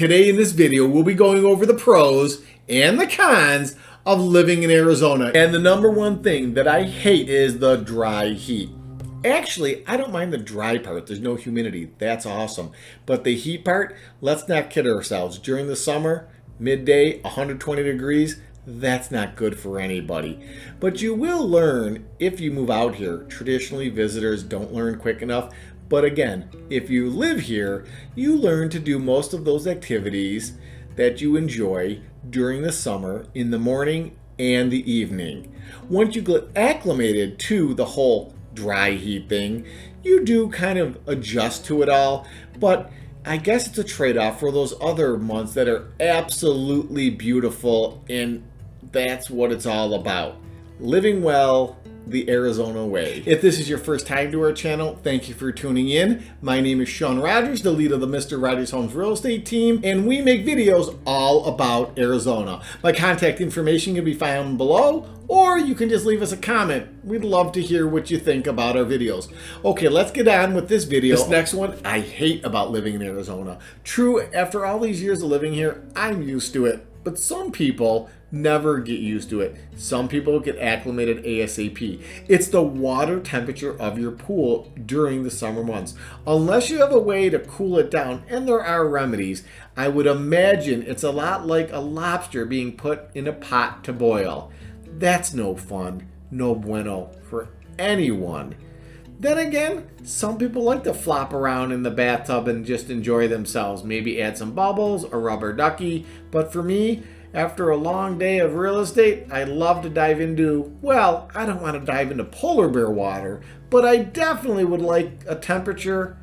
Today in this video, we'll be going over the pros and the cons of living in Arizona. And the number one thing that I hate is the dry heat. Actually, I don't mind the dry part. There's no humidity. That's awesome. But the heat part, let's not kid ourselves. During the summer, midday, 120 degrees, that's not good for anybody. But you will learn if you move out here. Traditionally, visitors don't learn quick enough. But again, if you live here, you learn to do most of those activities that you enjoy during the summer in the morning and the evening. Once you get acclimated to the whole dry heat thing, you do kind of adjust to it all, but I guess it's a trade-off for those other months that are absolutely beautiful, and that's what it's all about. Living well the Arizona way. If this is your first time to our channel, thank you for tuning in. My name is Shawn Rogers, the lead of the Mr. Rogers Homes Real Estate team, and we make videos all about Arizona. My contact information can be found below, or you can just leave us a comment. We'd love to hear what you think about our videos. Okay, let's get on with this video. This next one I hate about living in Arizona. True, after all these years of living here, I'm used to it. But some people never get used to it. Some people get acclimated ASAP. It's the water temperature of your pool during the summer months. Unless you have a way to cool it down, and there are remedies, I would imagine it's a lot like a lobster being put in a pot to boil. That's no fun, no bueno for anyone. Then again, some people like to flop around in the bathtub and just enjoy themselves. Maybe add some bubbles or rubber ducky. But for me, after a long day of real estate, I love to dive into, well, I don't want to dive into polar bear water, but I definitely would like a temperature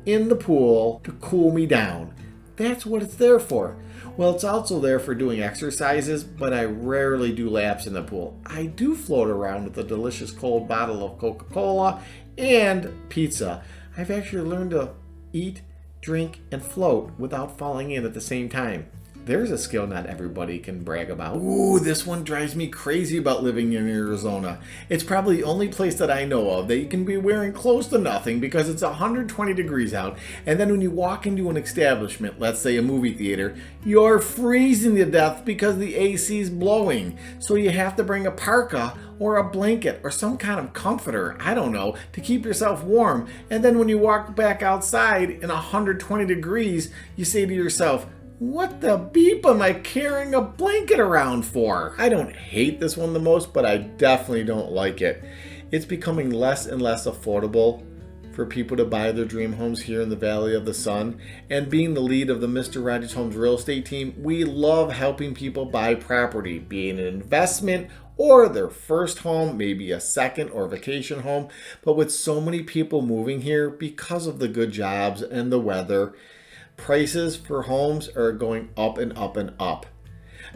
in the pool to cool me down. That's what it's there for. Well, it's also there for doing exercises, but I rarely do laps in the pool. I do float around with a delicious cold bottle of Coca-Cola and pizza. I've actually learned to eat, drink, and float without falling in at the same time. There's a skill not everybody can brag about. Ooh, this one drives me crazy about living in Arizona. It's probably the only place that I know of that you can be wearing close to nothing because it's 120 degrees out. And then when you walk into an establishment, let's say a movie theater, you're freezing to death because the AC is blowing. So you have to bring a parka or a blanket or some kind of comforter, I don't know, to keep yourself warm. And then when you walk back outside in 120 degrees, you say to yourself, what the beep am I carrying a blanket around for? I don't hate this one the most, but I definitely don't like it. It's becoming less and less affordable for people to buy their dream homes here in the Valley of the Sun. And being the lead of the Mr. Rogers Homes Real Estate team, we love helping people buy property, be it an investment or their first home, maybe a second or vacation home. But with so many people moving here because of the good jobs and the weather, prices for homes are going up and up and up.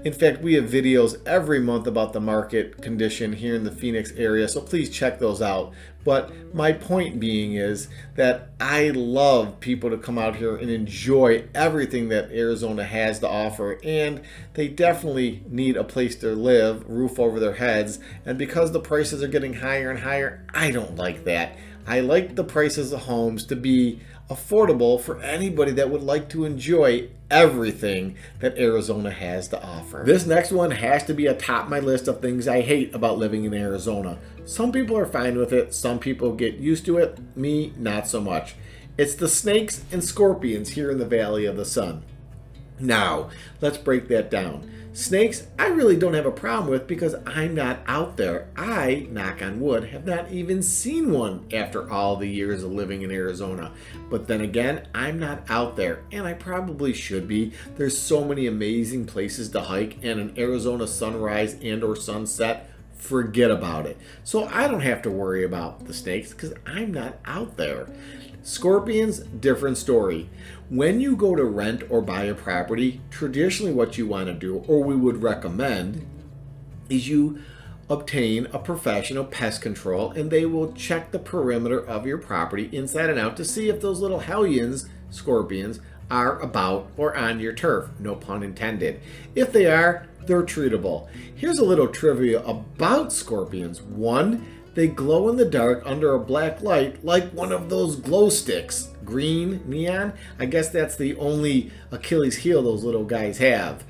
In fact, we have videos every month about the market condition here in the Phoenix area, so please check those out. But my point being is that I love people to come out here and enjoy everything that Arizona has to offer, and they definitely need a place to live, roof over their heads, and because the prices are getting higher and higher, I don't like that. I like the prices of homes to be affordable for anybody that would like to enjoy everything that Arizona has to offer. This next one has to be atop my list of things I hate about living in Arizona. Some people are fine with it, some people get used to it, me not so much. It's the snakes and scorpions here in the Valley of the Sun. Now, let's break that down. Snakes, I really don't have a problem with because I'm not out there. I, knock on wood, have not even seen one after all the years of living in Arizona. But then again, I'm not out there, and I probably should be. There's so many amazing places to hike, and an Arizona sunrise and or sunset, forget about it. So I don't have to worry about the snakes because I'm not out there. Scorpions, different story. When you go to rent or buy a property, traditionally what you want to do, or we would recommend, is you obtain a professional pest control, and they will check the perimeter of your property inside and out to see if those little hellions, scorpions, are about or on your turf. No pun intended. If they are, they're treatable. Here's a little trivia about scorpions. One, They glow in the dark under a black light like one of those glow sticks. Green, neon, I guess that's the only Achilles heel those little guys have.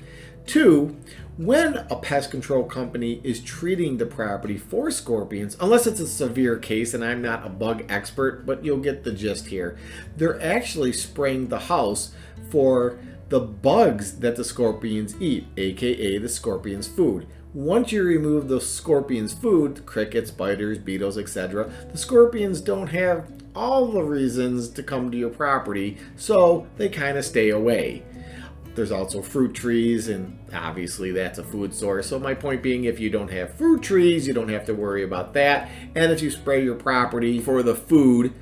2, when a pest control company is treating the property for scorpions, unless it's a severe case, and I'm not a bug expert, but you'll get the gist here, they're actually spraying the house for the bugs that the scorpions eat, aka the scorpion's food. Once you remove the scorpion's food, crickets, spiders, beetles, etc., the scorpions don't have all the reasons to come to your property, so they kind of stay away. There's also fruit trees, and obviously that's a food source. So my point being, if you don't have fruit trees, you don't have to worry about that. And if you spray your property for the food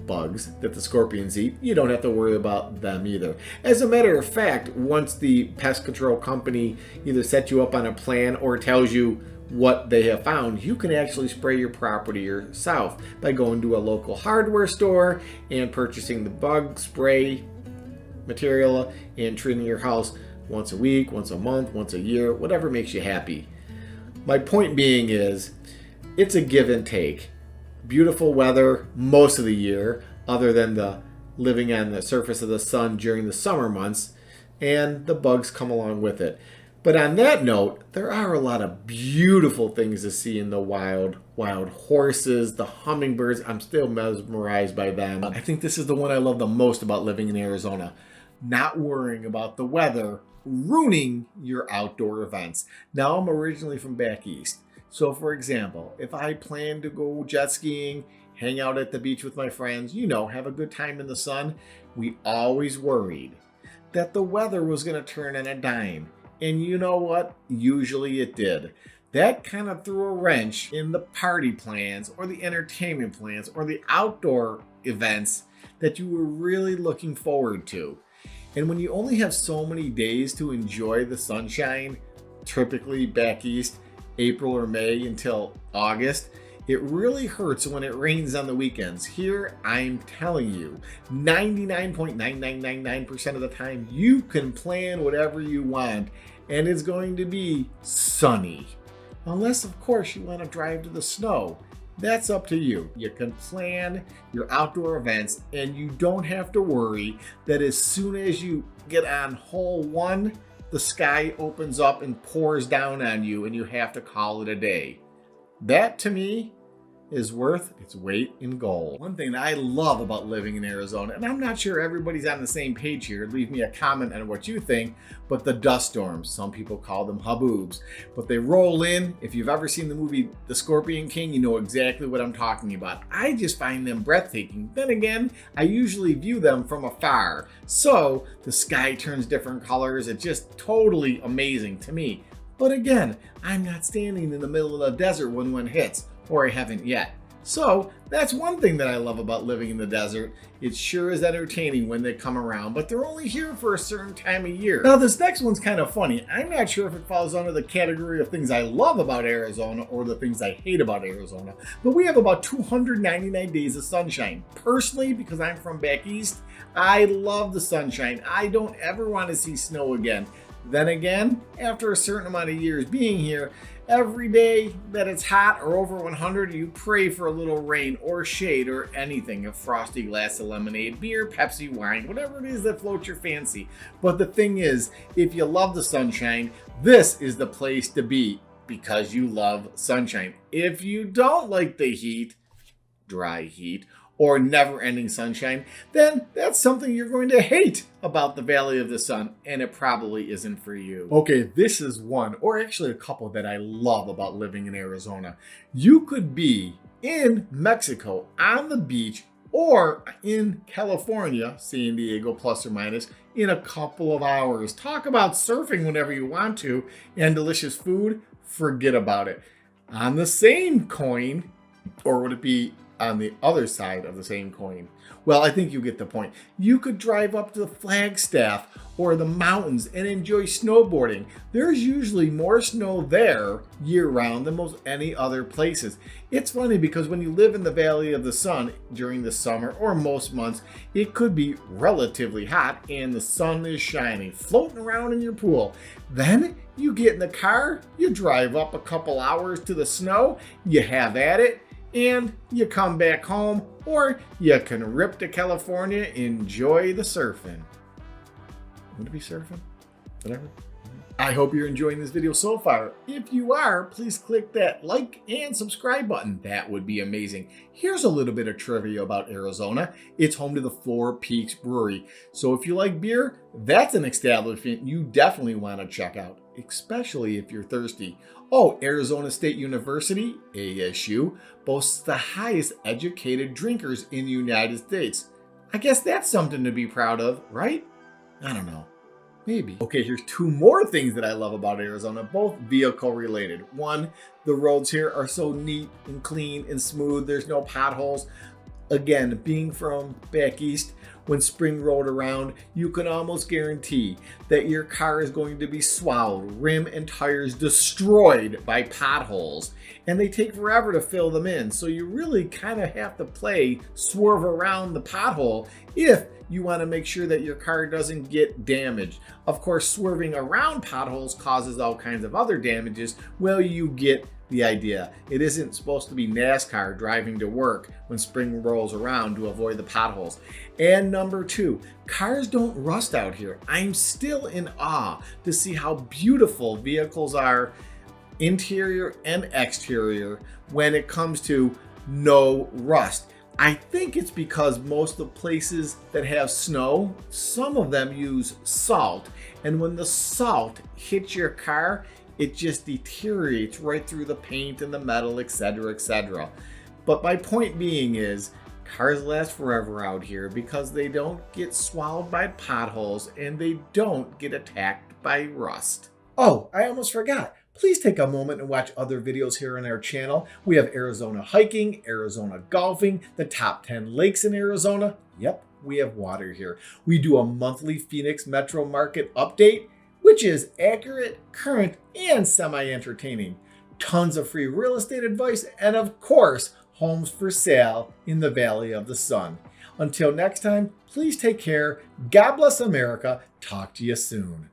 bugs that the scorpions eat, you don't have to worry about them either. As a matter of fact, once the pest control company either sets you up on a plan or tells you what they have found, you can actually spray your property yourself by going to a local hardware store and purchasing the bug spray material and treating your house once a week, once a month, once a year, whatever makes you happy. My point being is, it's a give and take. Beautiful weather most of the year, other than the living on the surface of the sun during the summer months, and the bugs come along with it. But on that note, there are a lot of beautiful things to see in the wild. Wild horses, the hummingbirds, I'm still mesmerized by them. I think this is the one I love the most about living in Arizona. Not worrying about the weather ruining your outdoor events. Now, I'm originally from back east. So for example, if I plan to go jet skiing, hang out at the beach with my friends, have a good time in the sun, we always worried that the weather was going to turn on a dime. And you know what? Usually it did. That kind of threw a wrench in the party plans or the entertainment plans or the outdoor events that you were really looking forward to. And when you only have so many days to enjoy the sunshine, typically back east, April or May until August, it really hurts when it rains on the weekends. Here, I'm telling you, 99.9999% of the time, you can plan whatever you want, and it's going to be sunny. Unless, of course, you want to drive to the snow. That's up to you. You can plan your outdoor events, and you don't have to worry that as soon as you get on hole 1, the sky opens up and pours down on you and you have to call it a day. That, to me, is worth its weight in gold. One thing that I love about living in Arizona, and I'm not sure everybody's on the same page here, leave me a comment on what you think, but the dust storms, some people call them haboobs, but they roll in. If you've ever seen the movie The Scorpion King, you know exactly what I'm talking about. I just find them breathtaking. Then again, I usually view them from afar. So the sky turns different colors. It's just totally amazing to me. But again, I'm not standing in the middle of the desert when one hits, or I haven't yet. So that's one thing that I love about living in the desert. It sure is entertaining when they come around, but they're only here for a certain time of year. Now this next one's kind of funny. I'm not sure if it falls under the category of things I love about Arizona or the things I hate about Arizona, but we have about 299 days of sunshine. Personally, because I'm from back east, I love the sunshine. I don't ever want to see snow again. Then again, after a certain amount of years being here, every day that it's hot or over 100, you pray for a little rain or shade or anything, a frosty glass of lemonade, beer, Pepsi, wine, whatever it is that floats your fancy. But the thing is, if you love the sunshine, this is the place to be because you love sunshine. If you don't like the heat, dry heat, or never-ending sunshine, then that's something you're going to hate about the Valley of the Sun, and it probably isn't for you. Okay, this is one, or actually a couple, that I love about living in Arizona. You could be in Mexico on the beach or in California, San Diego plus or minus, in a couple of hours. Talk about surfing whenever you want to, and delicious food, forget about it. On the same coin, or would it be on the other side of the same coin? Well, I think you get the point. You could drive up to the Flagstaff or the mountains and enjoy snowboarding. There's usually more snow there year-round than most any other places. It's funny because when you live in the Valley of the Sun during the summer or most months, it could be relatively hot and the sun is shining, floating around in your pool. Then you get in the car, you drive up a couple hours to the snow, you have at it, and you come back home, or you can rip to California, enjoy the surfing. Would it be surfing? Whatever. I hope you're enjoying this video so far. If you are, please click that like and subscribe button. That would be amazing. Here's a little bit of trivia about Arizona. It's home to the Four Peaks Brewery. So if you like beer, that's an establishment you definitely want to check out, especially if you're thirsty. Oh, Arizona State University, ASU, boasts the highest educated drinkers in the United States. I guess that's something to be proud of, right? I don't know. Maybe. Okay, here's two more things that I love about Arizona, both vehicle related. One, the roads here are so neat and clean and smooth. There's no potholes. Again, being from back east, when spring rolled around, you can almost guarantee that your car is going to be swallowed, rim and tires destroyed by potholes. And they take forever to fill them in. So you really kind of have to play swerve around the pothole if you want to make sure that your car doesn't get damaged. Of course, swerving around potholes causes all kinds of other damages. Well, you get the idea. It isn't supposed to be NASCAR driving to work when spring rolls around to avoid the potholes. And number two, cars don't rust out here. I'm still in awe to see how beautiful vehicles are, interior and exterior, when it comes to no rust. I think it's because most of the places that have snow, some of them use salt. And when the salt hits your car, it just deteriorates right through the paint and the metal, etc., etc. But my point being is, cars last forever out here because they don't get swallowed by potholes and they don't get attacked by rust. Oh, I almost forgot. Please take a moment and watch other videos here on our channel. We have Arizona hiking, Arizona golfing, the top 10 lakes in Arizona. Yep, we have water here. We do a monthly Phoenix Metro Market update, which is accurate, current, and semi-entertaining. Tons of free real estate advice, and of course, homes for sale in the Valley of the Sun. Until next time, please take care. God bless America. Talk to you soon.